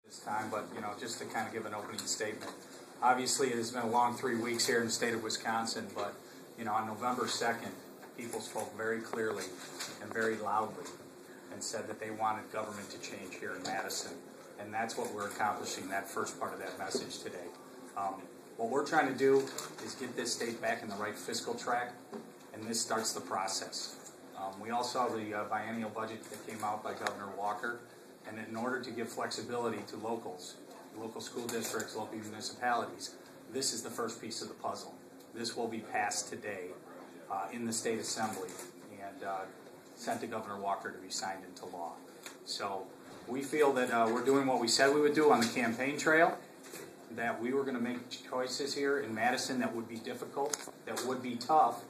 This time, but just to kind of give an opening statement. Obviously, it has been a long 3 weeks here in the state of Wisconsin, but on November 2nd, people spoke very clearly and very loudly and said that they wanted government to change here in Madison, and that's what we're accomplishing, that first part of that message today. What we're trying to do is get this state back in the right fiscal track, and this starts the process. We all saw the biennial budget that came out by Governor Walker, and in order to give flexibility to locals, local school districts, local municipalities, this is the first piece of the puzzle. This will be passed today in the State Assembly and sent to Governor Walker to be signed into law. So we feel that we're doing what we said we would do on the campaign trail, that we were going to make choices here in Madison that would be difficult, that would be tough,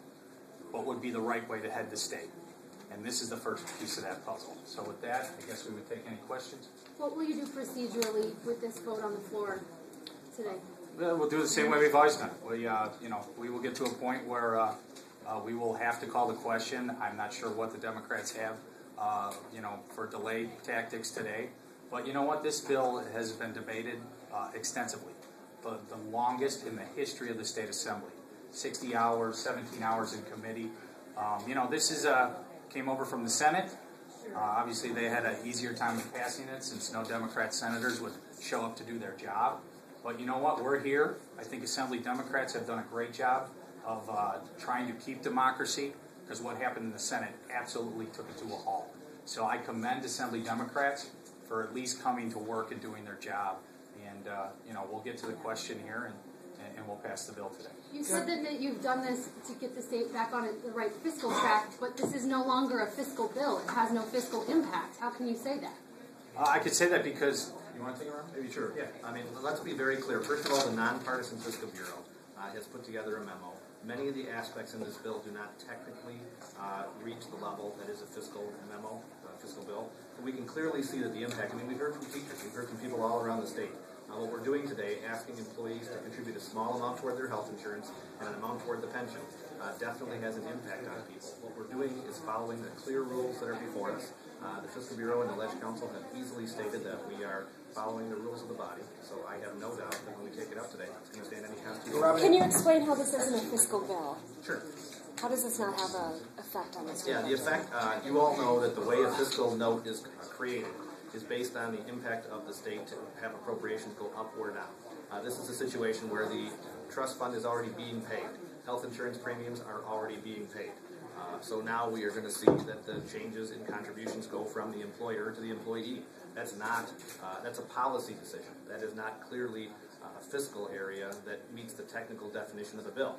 but would be the right way to head the state. And this is the first piece of that puzzle. So with that, I guess we would take any questions. What will you do procedurally with this vote on the floor today? We'll do the same way we've always done. We will get to a point where we will have to call the question. I'm not sure what the Democrats have, for delayed tactics today. But you know what? This bill has been debated extensively, the longest in the history of the State Assembly. 60 hours, 17 hours in committee. This is came over from the Senate. Obviously, they had an easier time of passing it since no Democrat senators would show up to do their job. But you know what? We're here. I think Assembly Democrats have done a great job of trying to keep democracy, because what happened in the Senate absolutely took it to a halt. So I commend Assembly Democrats for at least coming to work and doing their job. And, we'll get to the question here, and we'll pass the bill today. You said that you've done this to get the state back on the right fiscal track, but this is no longer a fiscal bill. It has no fiscal impact. How can you say that? I could say that because... You want to take it around? Maybe, sure. Yeah. I mean, let's be very clear. First of all, the Nonpartisan Fiscal Bureau has put together a memo. Many of the aspects in this bill do not technically reach the level that is a fiscal memo, fiscal bill. And we can clearly see that the impact, we've heard from teachers, we've heard from people all around the state. What we're doing today, asking employees to contribute a small amount toward their health insurance and an amount toward the pension, definitely has an impact on people. What we're doing is following the clear rules that are before us. The Fiscal Bureau and the Ledge Council have easily stated that we are following the rules of the body, so I have no doubt that when we take it up today, it's going to stand any constitutional. Can you explain how this isn't a fiscal bill? Sure. How does this not have an effect on this? Yeah, the effect, you all know that the way a fiscal note is created is based on the impact of the state to have appropriations go up or down. This is a situation where the trust fund is already being paid. Health insurance premiums are already being paid. So now we are going to see that the changes in contributions go from the employer to the employee. That's a policy decision. That is not clearly a fiscal area that meets the technical definition of the bill.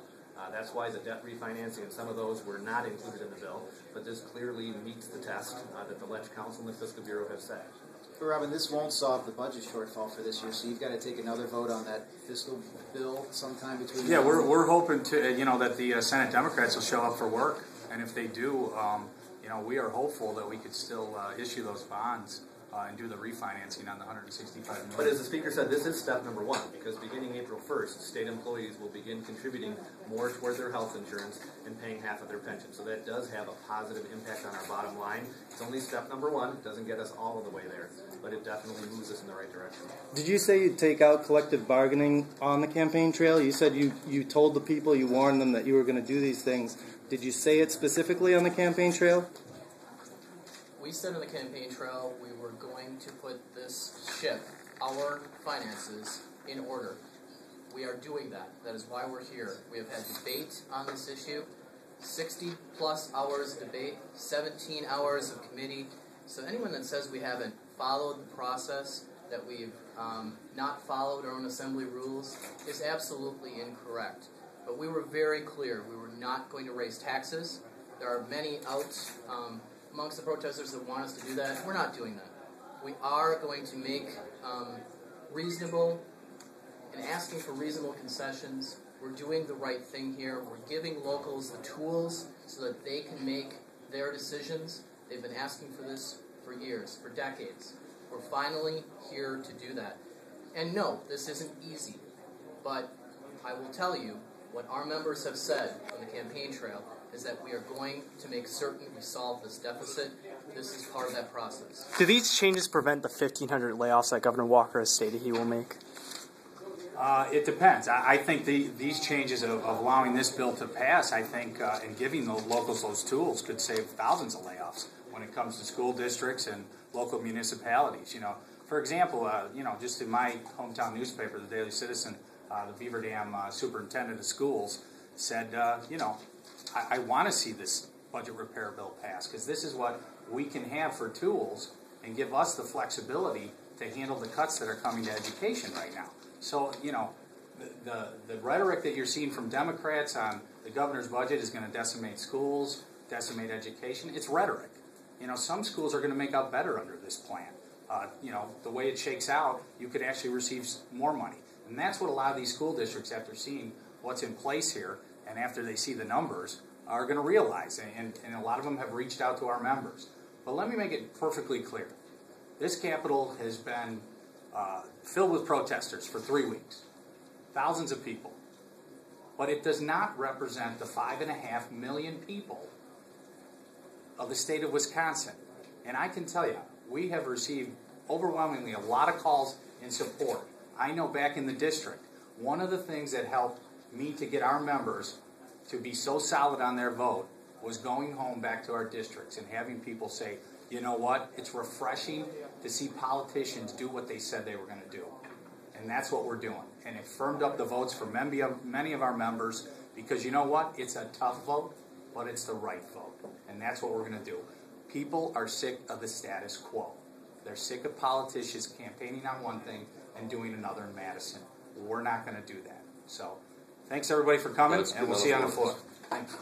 That's why the debt refinancing and some of those were not included in the bill, but this clearly meets the test that the Ledge Council and the Fiscal Bureau have set. But Robin, this won't solve the budget shortfall for this year, so you've got to take another vote on that fiscal bill sometime between. Yeah, we're hoping to that the Senate Democrats will show up for work, and if they do, we are hopeful that we could still issue those bonds and do the refinancing on the $165 million. But as the Speaker said, this is step number one, because beginning April 1st, state employees will begin contributing more toward their health insurance and paying half of their pension. So that does have a positive impact on our bottom line. It's only step number one. It doesn't get us all of the way there, but it definitely moves us in the right direction. Did you say you'd take out collective bargaining on the campaign trail? You said you told the people, you warned them that you were going to do these things. Did you say it specifically on the campaign trail? We said on the campaign trail we were going to put this ship, our finances, in order. We are doing that. That is why we're here. We have had debate on this issue, 60-plus hours debate, 17 hours of committee. So anyone that says we haven't followed the process, that we've not followed our own assembly rules, is absolutely incorrect. But we were very clear. We were not going to raise taxes. There are many out amongst the protesters that want us to do that. We're not doing that. We are going to make reasonable and asking for reasonable concessions. We're doing the right thing here. We're giving locals the tools so that they can make their decisions. They've been asking for this for years, for decades. We're finally here to do that. And no, this isn't easy. But I will tell you what our members have said on the campaign trail is that we are going to make certain we solve this deficit. This is part of that process. Do these changes prevent the 1,500 layoffs that Governor Walker has stated he will make? It depends. I think these changes of allowing this bill to pass, I think, and giving the locals those tools could save thousands of layoffs when it comes to school districts and local municipalities. You know, for example, just in my hometown newspaper, the Daily Citizen, the Beaver Dam superintendent of schools said, I want to see this budget repair bill pass because this is what we can have for tools and give us the flexibility to handle the cuts that are coming to education right now. So, the rhetoric that you're seeing from Democrats on the governor's budget is going to decimate schools, decimate education. It's rhetoric. Some schools are going to make out better under this plan. The way it shakes out, you could actually receive more money. And that's what a lot of these school districts, after seeing what's in place here and after they see the numbers, are going to realize. And a lot of them have reached out to our members. But let me make it perfectly clear. This Capitol has been filled with protesters for 3 weeks. Thousands of people. But it does not represent the 5.5 million people of the state of Wisconsin. And I can tell you, we have received overwhelmingly a lot of calls in support. I know back in the district, one of the things that helped me to get our members to be so solid on their vote was going home back to our districts and having people say, you know what, it's refreshing to see politicians do what they said they were going to do. And that's what we're doing. And it firmed up the votes for many of our members because you know what, it's a tough vote, but it's the right vote. And that's what we're going to do. People are sick of the status quo. They're sick of politicians campaigning on one thing and doing another in Madison. We're not going to do that. So thanks everybody for coming, and we'll see you on the floor. Thanks.